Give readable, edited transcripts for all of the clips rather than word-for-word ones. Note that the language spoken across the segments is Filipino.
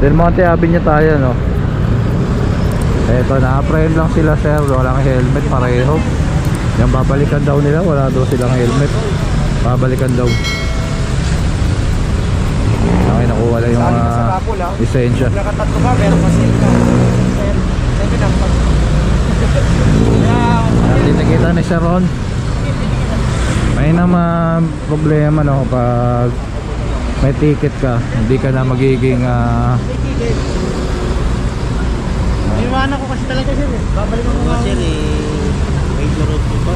Del Monte Avenue tayo, no? Eto, na-apprehend lang sila sir, walang helmet pareho. Yan, babalikan daw nila, wala daw silang helmet. Babalikan daw. Okay, nakuha lang yung lisensya. Nakatatlo ka, meron kasi Nakita ni Sharon. May naman problema, no, pag may ticket ka, hindi ka na magiging Iwanan ko kasi talaga sir eh. Babalik mo nga sir eh. Major road po ba?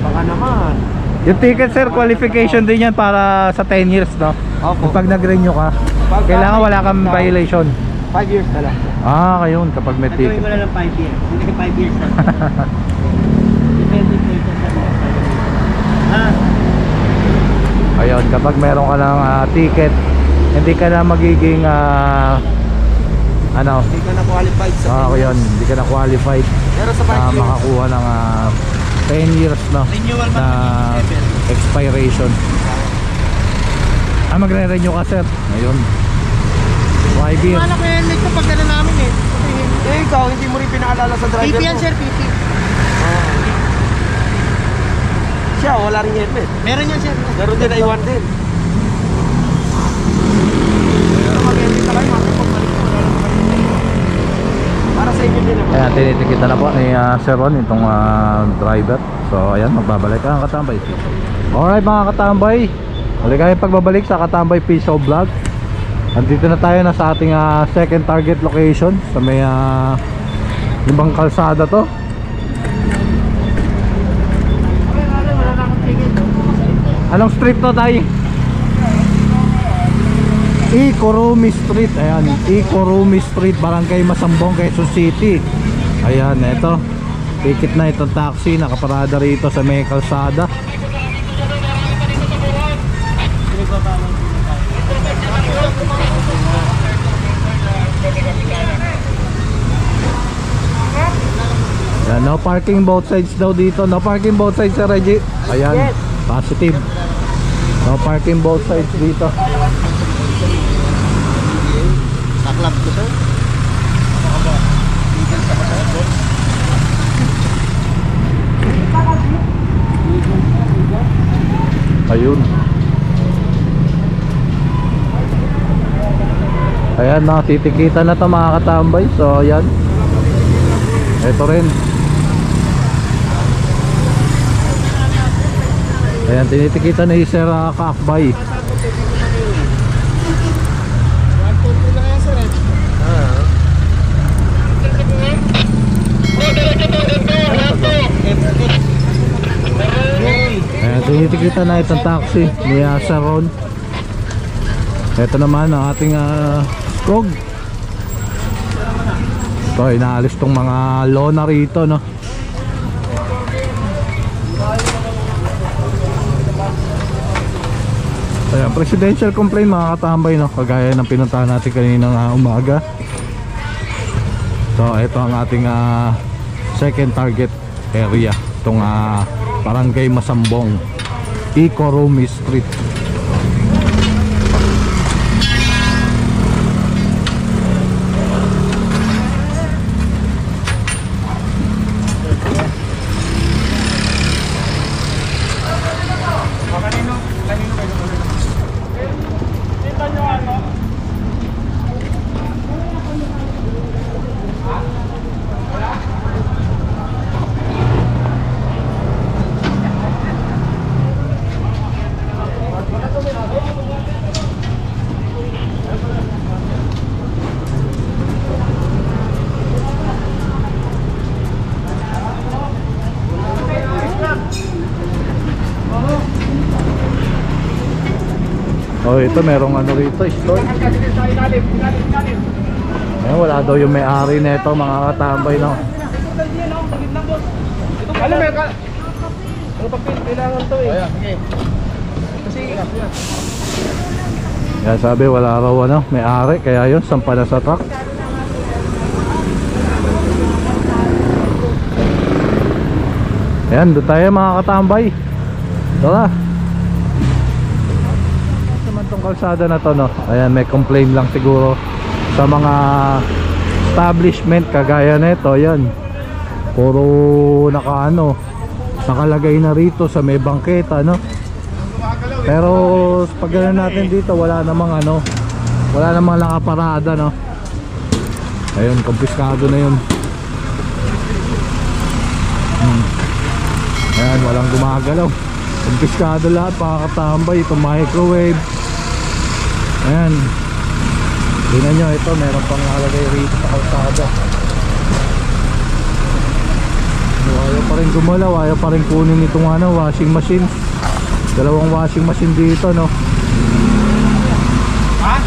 Baka naman. yung ticket sir, qualification din yan para sa 10 years, no? Opo. Pag nag-renew ka, kailangan wala kang violation. 5 years na lang. Ngayon, kapag may Nagawin ticket. mo na lang 5 years. Hindi ka 5 years na. Depende po ito sa Ayun, kapag meron ka ng ticket, hindi ka na magiging Hindi ka na qualified sa yun, hindi ka na qualified pero sa 5 years makakuha ng 10 years, no, renewal na expiration. Magre-renew ka sir. Ayun, 5 years. Wala ko helmet ko pag gano'n namin eh. Ikaw, hindi mo rin pinaalala sa driver PP yan mo. sir, PP. Siya, wala rin helmet. Meron yan sir. Meron din, naiwan din. Pero mag-helmet na kayo, makipag-balik mo na lang. Para sa inyo din naman. Ayan, tinitikita na po ni Sir Ron itong driver. So ayan, magbabalik ang Katambay. Alright mga Katambay, muli kayo pagbabalik sa Katambay Piso Vlog. Andito na tayo na sa ating second target location sa may ibang kalsada to. Anong street to tayo? Ikorumi Street. Ayan, Ikorumi Street, Barangay Masambong, Quezon City. Ayan, eto. Ticket na itong taxi, nakaparada rito sa may kalsada. Ayan, no parking both sides daw dito. No parking both sides sa Reggie. Ayan, positive. No parking both sides dito. Naklap ko sir. Ayun. Ayan, titikita na to mga Katambay. So ayan, ito rin. Ayan, tinitikita ni Sir Kakbay. Ayan, tinitikita na itong taxi ni Sir Ron. Ito naman ang ating skog. Ito, inaalis tong mga lona rito, no? Ayan, presidential complaint mga Katambay, no? Kagaya ng pinuntahan natin kaninang umaga. So ito ang ating second target area, itong Barangay Masambong, Ikorumi Street. Oh, ito merong ano rito, store. Ayan, wala daw yung may-ari na ito mga Katambay, no? Alam mo, ang papel, kailangan to eh. Kasi, Yan, sabi wala raw ano, may-ari, kaya yun, sampa na sa truck. Ayan, doon tayo mga Katambay. Tara. itong kalsada na to, no? Ayan, may complain lang siguro sa mga establishment kagaya nito. Yan, puro nakalagay na rito sa may bangketa, no? Pero pag gano'n natin dito, wala namang nakaparada, no? Ayun, kumpiskado na yun. Ayan, walang gumagalaw. Kumpiskado lahat, pakakatambay. Ito microwave. Ayan, tingnan nyo, ito meron pang nakalagay rito sa kalsada. Ayaw pa rin gumalaw, ayaw pa rin kunin itong washing machine. Dalawang washing machine dito, no? Ha?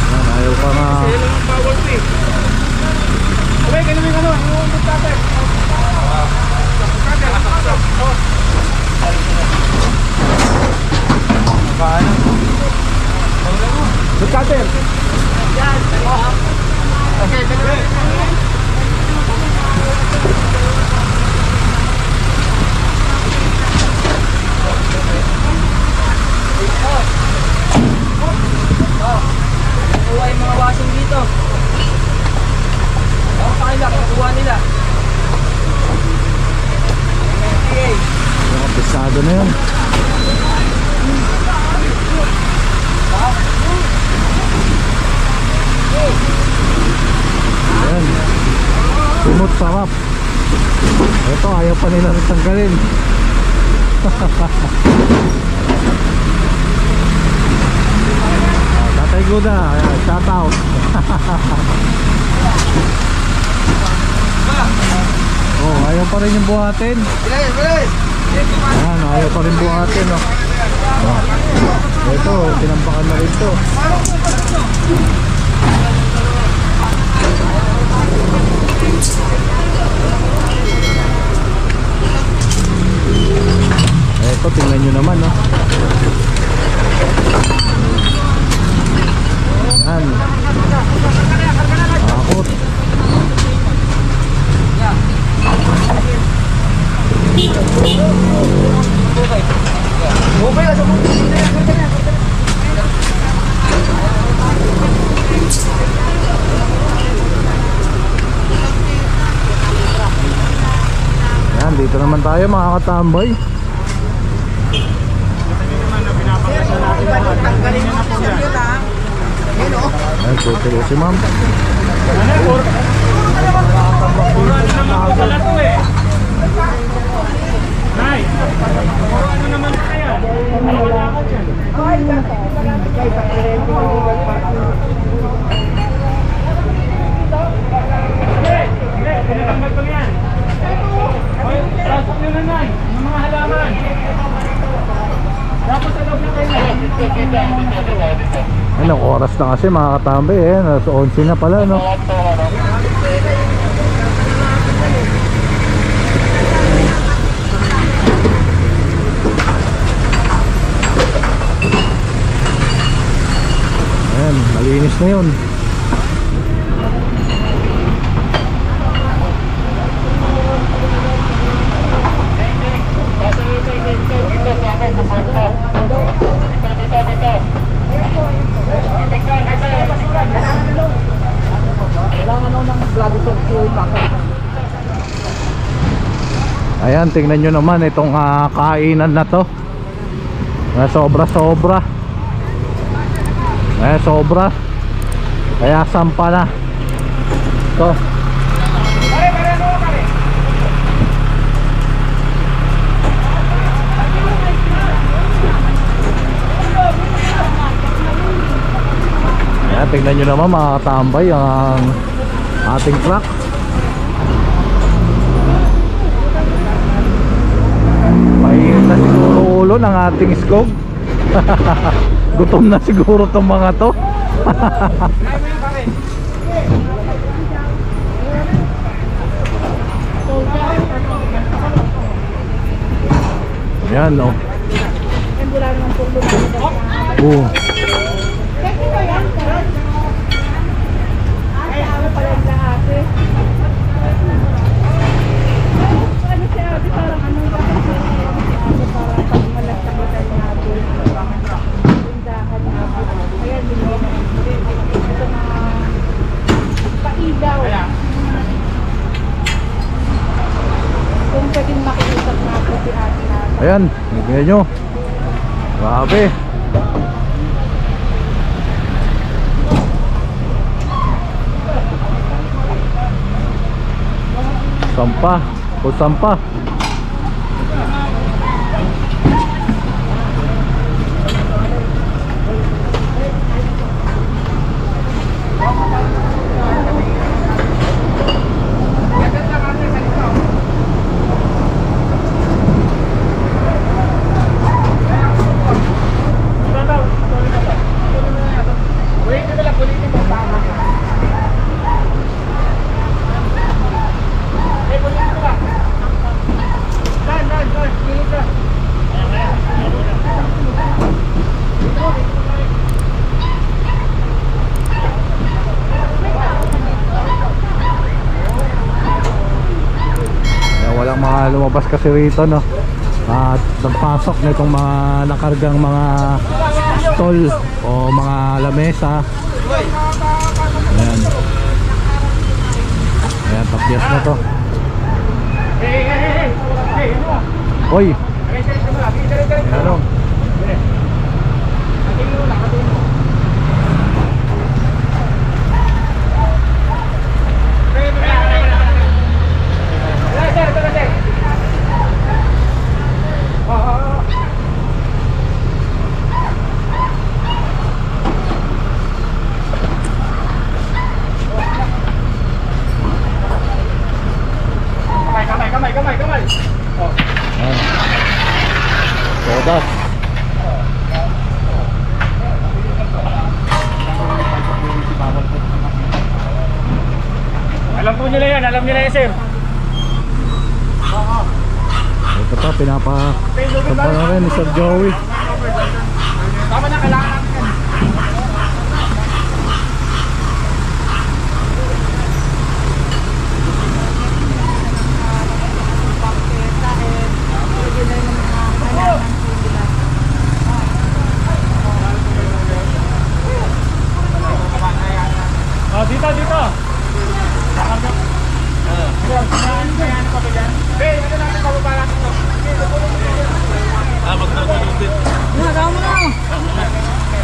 Ayan, ayaw pa nga. Uy, ganun yung yung butate. Paano? Butate. Yan. Okay, ganun. Kuha yung mga washing dito. Ako pa nila, kukuha nila. Mga pesado na yun. Ayan, sumot sarap. Ito, ayaw pa nila rin tanggalin. Tatay Guda, shout out. Oh, ayaw pa rin yung buhatin. Ayan, ayaw pa rin buhatin, oh. Ito, tinampakan na rin to. Ito, tingnan nyo naman, no? Ayan. Akot. Ayan, dito naman tayo mga katambay. Ayan, tuturo si ma'am. Ano naman kaya? Anong oras na kasi mga katambay, nasa 11 na pala, no? Ayan, malinis na yun. Ayan, tingnan nyo naman itong kainan na to. Sobra-sobra. Sobra. Kaya sampa na. Ito. Ayan, tingnan nyo naman mga katambay ang ating truck. Pahinit na siguro ulo ng ating skog. Gutom na siguro tong mga to. Yan, no. Oh. Ayan, bigyan nyo. Grabe. Sampah, o sampah. Walang mga lumabas kasi rito, no? At nagpasok nitong mga nakargang mga stall o mga lamesa. Ayan. Ayan, tapyas na to. Oy! Ano? Kamay. Oh. Ayan. Sodas. Alam nila yan, sir. Ito pa, pinapa na rin ni Sir Joey. Tama na, kailangan natin yan. Oh, dito. Magkakulutin. Tama na.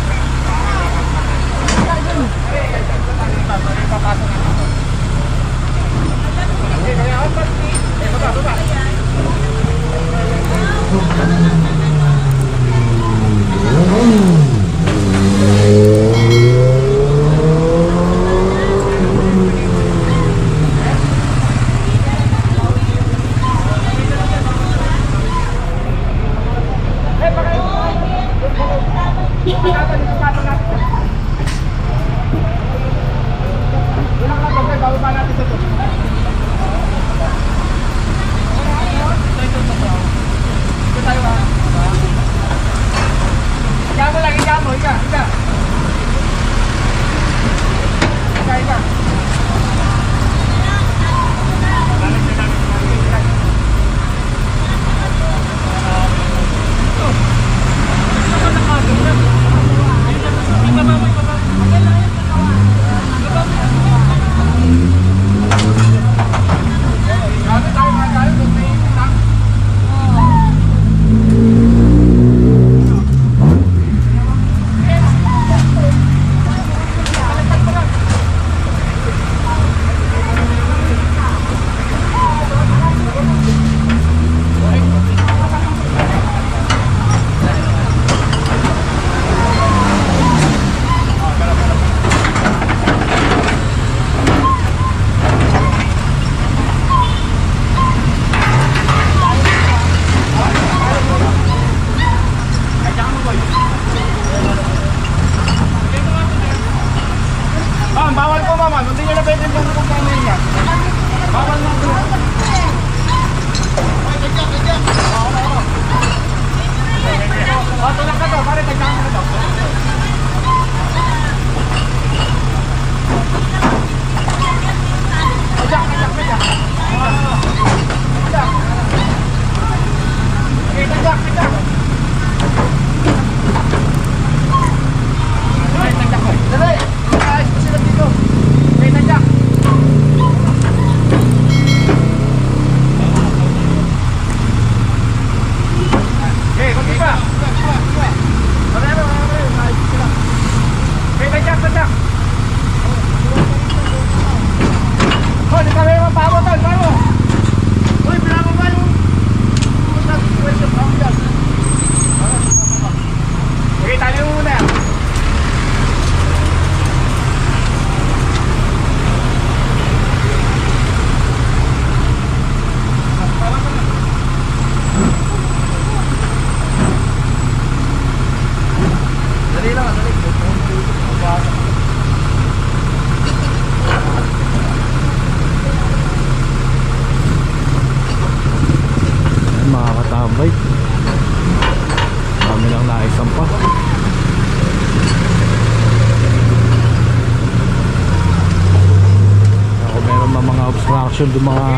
nagkaroon ng mga obstruction doon mga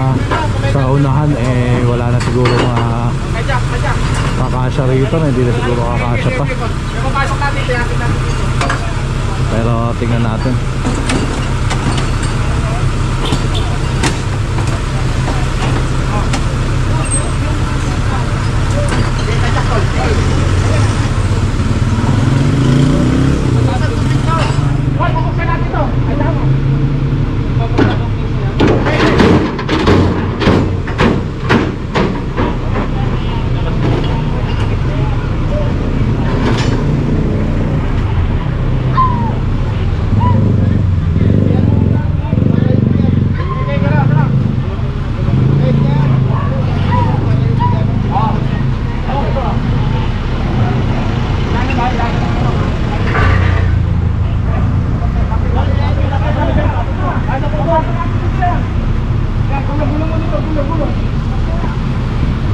sa unahan, eh wala na siguro mga kakasya rito, hindi na siguro kakasya pa. Pero tingnan natin.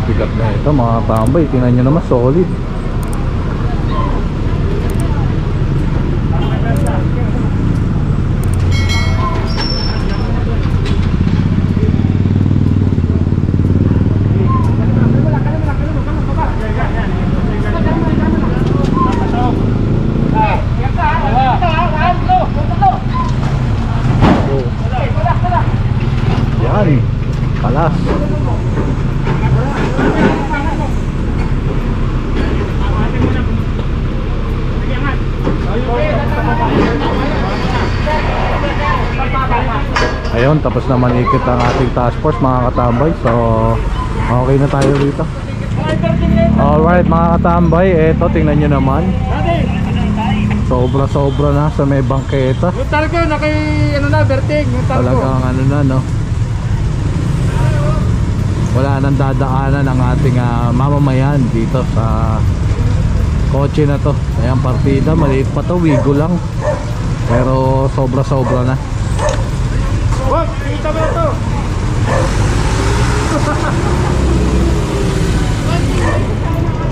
Bigat na ito mga tambay, tingnan nyo naman, solid. Yan, kalas. Ayun, tapos na manikit ang ating task force mga katambay. So, okay na tayo dito. Alright mga katambay, eto tingnan nyo naman. Sobra-sobra na sa may bangketa. Yung targo na kay ano na, Berting, yung targo. Talagang ano na, no? Wala nang dadaanan ang ating mamamayan dito sa kotse na to. Ayan, partida, maliit pa to, wigo lang. Pero sobra-sobra na. Wag, kita mo ito.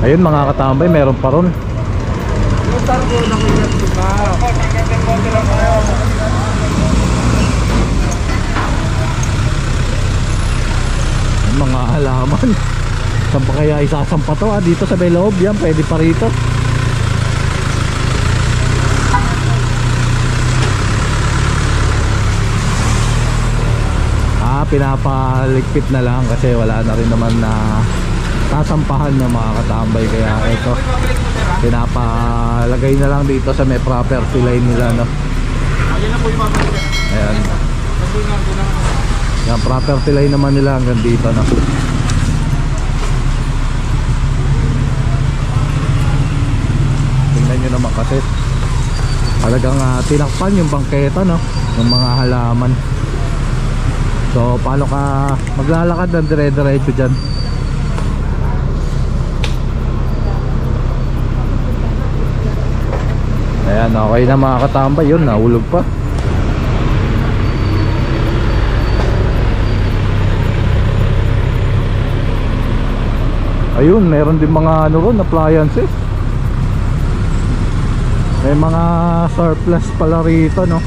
Ayun mga katambay, meron pa ron. Yung targo na kay Berting na. Mga halaman. Saan pa kaya isasampa to? Dito sa may loob yan, pwede pa rito. Pinapaligpit na lang kasi wala na rin naman na sasampahan ng mga katambay. Kaya ito, pinapalagay na lang dito sa may property line nila, no? Ayan. Yan, property line naman nila hanggang dito, no? Tingnan nyo naman kasi talagang tinakpan yung bangketa, no? Ng mga halaman. So paano ka maglalakad ng dire-diretso dyan? Ayan, okay na mga katambay. Yun, nahulog pa. Ayun, meron din mga ano ron, appliances. May mga surplus pala rito, no?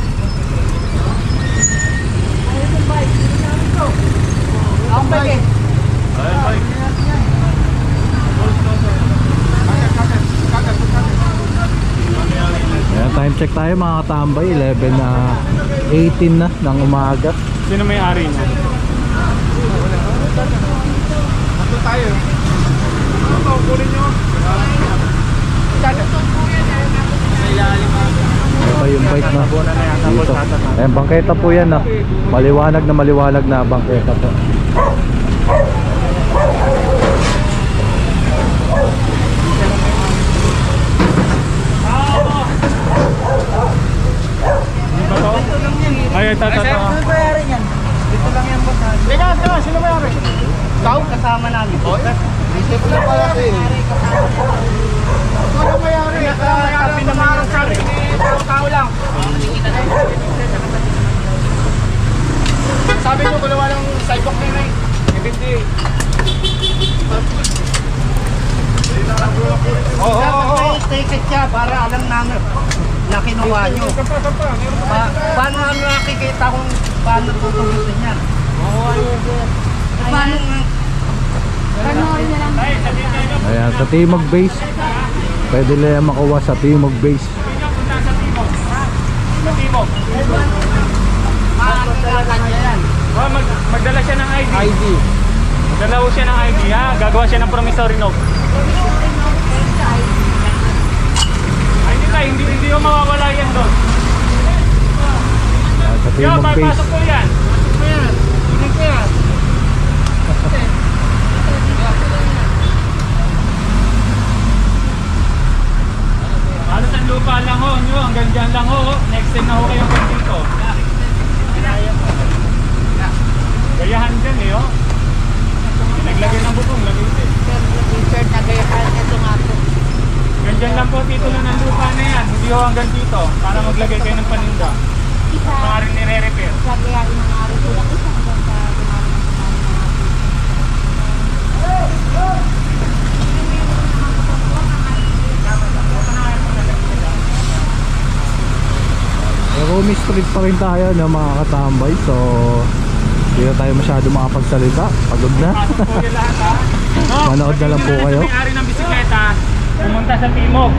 Ayan, time check tayo mga katambay. 11:18 na ng umaga. Sino may ari niya? Ito tayo. Ito, kunin nyo. Ito yung bike na dito. Ayan, bangketa po yan, no? Maliwanag na bangketa po. Ay, ito. Sino may-ari niyan? Dito lang yan, boss. Teka, sino may-ari? Ikaw? Kasama namin. Dito lang pala kayo. Ikaw ang may-ari. Kami na may-ari. Tao lang. Sabi nyo, kung naman ang sidewalk na yun, hindi. Oo. May ticket siya para alam namin. na kinuha nyo. Paano ano nakikita kung paano tutugusin yan? Paano nga? Ayan, sa Timog Base. Pwede nila makuha sa Timog Base. Sa Timog. Paano talaga yan? Oh, magdala siya ng ID. Magdala siya ng ID ha. Gagawa siya ng promissory note. Ay, hindi mo mawawala yan doon. Ayan, sa Yo, Timog Base. papasok po yan. Hindi ko yan. Halos ang lupa lang ho, nyo, hanggang dyan lang ho. Next time na ho kayong dito. Gayahan dyan eh, oh. Naglagay ng butong, lagay din. Sir, nagayahan ito nga po. Ganyan lang po titulo ng lupa na yan. Hindi ho hanggang dito, para maglagay kayo ng paninda. Mga rin nire-repair. Sabi nga yung mga araw ko lang isa hanggang sa gumamit ng Rumi Street pa rin tayo no, mga katambay. So hindi na tayo masyado makapagsalita. Pagod na. Pasok po yung lahat ha. No, Manood na lang po kayo. May-ari ng bisikleta, pumunta sa Timog.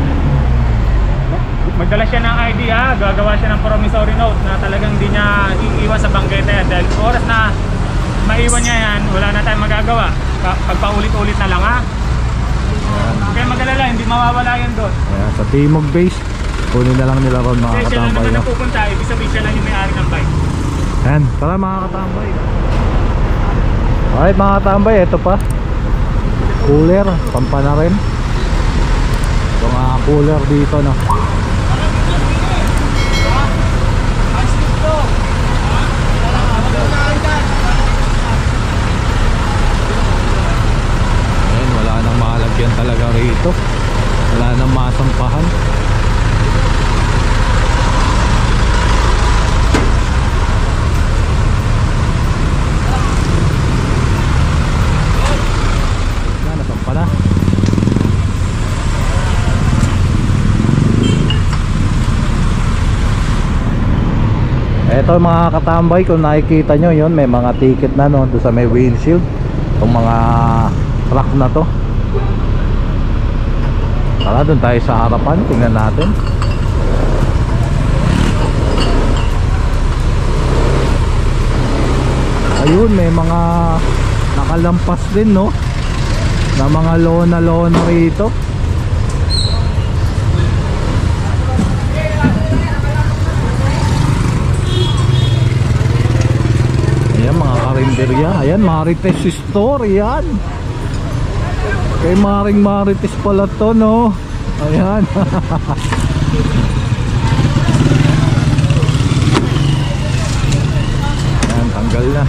Magdala siya ng ID ha. Gagawa siya ng promissory note na talagang hindi niya iiwan sa bangketa yan. Dahil oras na maiwan niya yan, wala na tayong magagawa. Pagpaulit-ulit na lang ha. Kaya mag-alala, hindi mawawala yan doon. Ayan, sa Timog Base. Kunin na lang nila ron mga Kasi siya lang katambay naman no? napupunta, ibig sabihin siya lang yung may-ari ng bike. Ayan, tara mga katambay. Alright mga katambay, ito pa. Cooler, pampa na rin. Ito mga cooler dito no. Ayan, wala nang malagyan talaga rito. Wala nang masampahan. Nasampa na. Ito mga katambay, kung nakikita nyo yun, may mga ticket na no, doon sa may windshield. Itong mga truck na to. Tara, doon tayo sa harapan, tingnan natin. Ayun, may mga nakalampas din no, na mga lona rito. Ayan mga karinderya. Ayan, Marites store. Ayan, kay Maring Marites pala to no. Ayan. Ayan, tanggal na.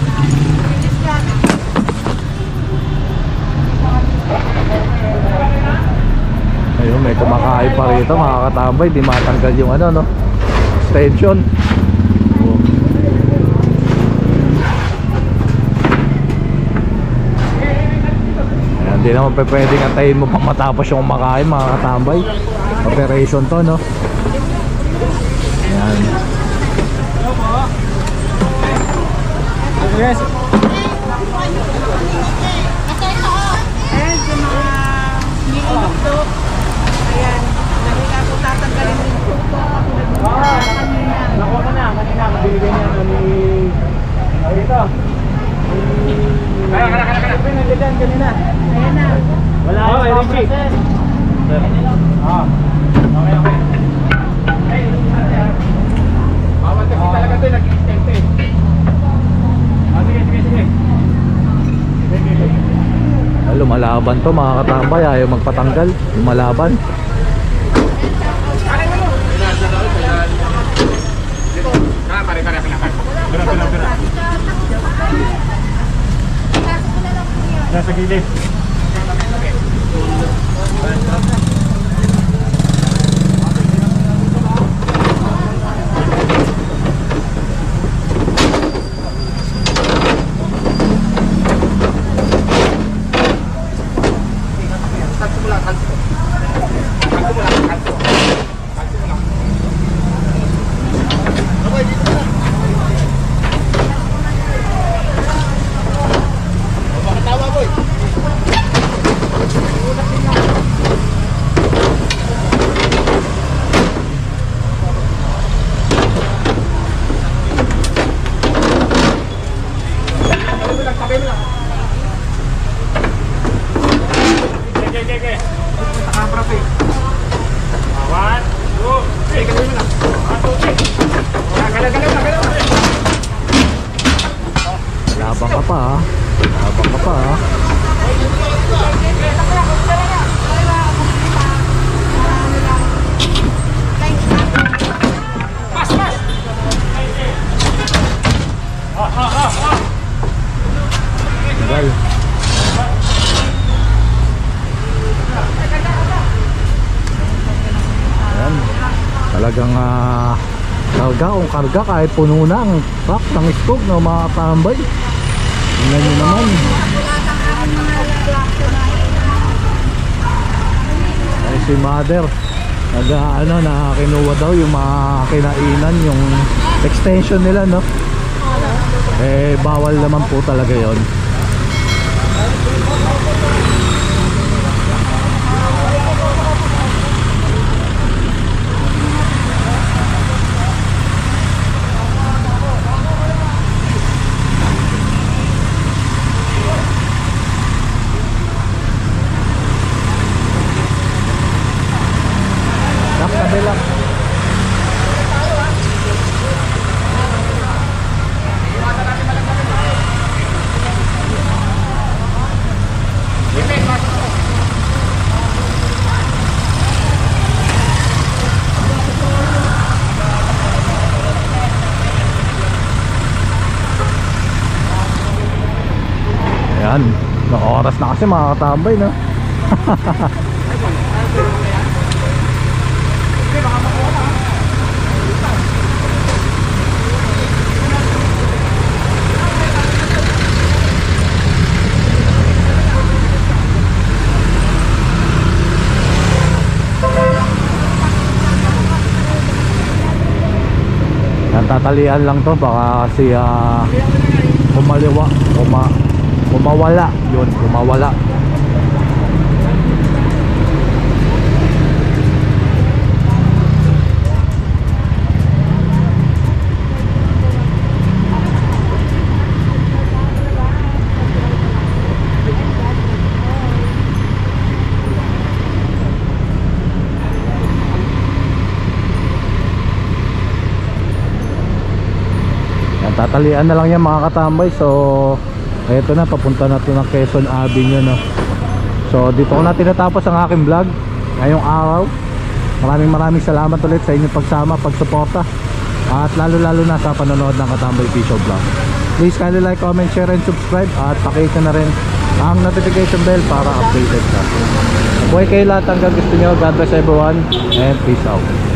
Ayun, may kumakain pa rito mga katambay. Di matanggal yung ano no, extension. Ayan, di naman pwedeng antayin mo pang matapos yung kumakain mga katambay. Operation to no. Ayan. Yes. Ayan, yung mga nilulugtog. Ayan, dahil ako tatanggalin yung tuktok. Kanina. Nakuha ko na, kanina, mabibigyan niya ni... Dito. Kaya. Nandiyan kanina. Ayan na. Wala yung Richie. Okay. Bawal kasi talaga ito, nag-extend eh. Sige. Ay, lumalaban to mga katambay. Ayaw magpatanggal. Lumalaban. Pera. Nasa gilid. Labang ka pa ha. Labang ka pa ha. Tagal. Ayan. Talagang karga kung karga kahit puno na ang truck ng stock ng mga tambay. Tingnan nyo naman. Ay si mother na kinuha daw yung mga kinainan, yung extension nila, no? Eh bawal naman po talaga yon. Kabila. Ayan, naka-oras na kasi mga katambay, no? Tatalian lang to, baka kasi kumawala yun, kumawala. Tatalian na lang yan mga katambay. So eto na, papunta na to ng Quezon Avenue, no? So dito ko na tinatapos ang aking vlog ngayong araw. Maraming salamat ulit sa inyong pagsama, pagsuporta, at lalo na sa panonood ng Katambay Official Vlog. Please kindly like, comment, share and subscribe, at pakita na rin ang notification bell para updated ka. Buhay kayo lahat hanggang gusto nyo. God bless everyone and peace out.